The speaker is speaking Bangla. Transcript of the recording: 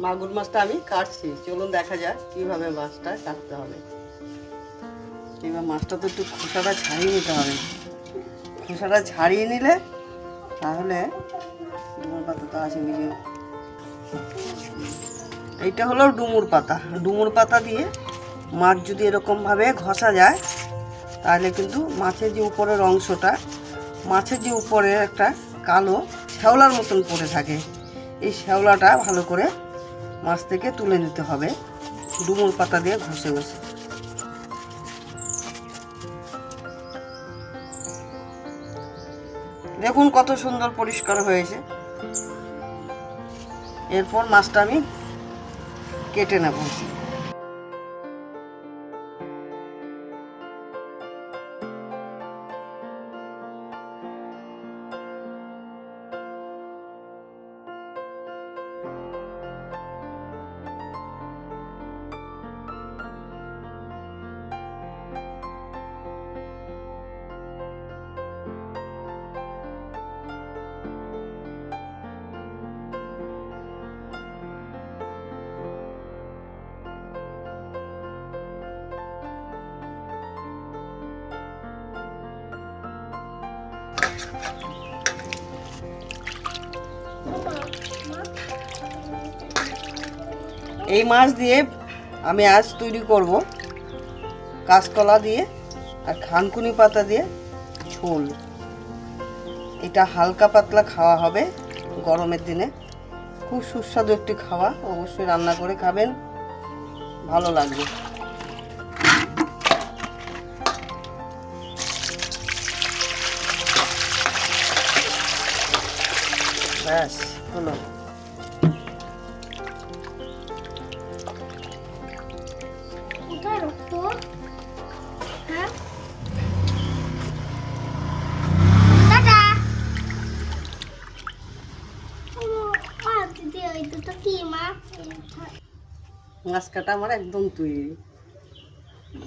মাগুর মাছটা আমি কাটছি, চলুন দেখা যাক কিভাবে মাছটা কাটতে হবে। এবার মাছটা তো একটু খোসাটা ছাড়িয়ে নিতে হবে। খোসাটা ছাড়িয়ে নিলে তাহলে ডুমুর পাতাটা আসে নিজে। এইটা হলো ডুমুর পাতা। ডুমুর পাতা দিয়ে মাছ যদি এরকমভাবে ঘষা যায় তাহলে কিন্তু মাছের যে উপরের অংশটা, মাছের যে উপরে একটা কালো শ্যাওলার মতন পড়ে থাকে, এই শ্যাওলাটা ভালো করে মাছ থেকে তুলে নিতে হবে ডুমুর পাতা দিয়ে ঘষে ঘষে। দেখুন কত সুন্দর পরিষ্কার হয়েছে। এরপর মাছটা আমি কেটে নেব। এই মাছ দিয়ে আমি আজ তৈরি করব কাঁচকলা দিয়ে আর খানকুনি পাতা দিয়ে ঝোল। এটা হালকা পাতলা খাওয়া হবে গরমের দিনে, খুব সুস্বাদু একটি খাওয়া। অবশ্যই রান্না করে খাবেন, ভালো লাগবে। ব্যাস হলো। মাছ কাটা আমার একদম তৈরি।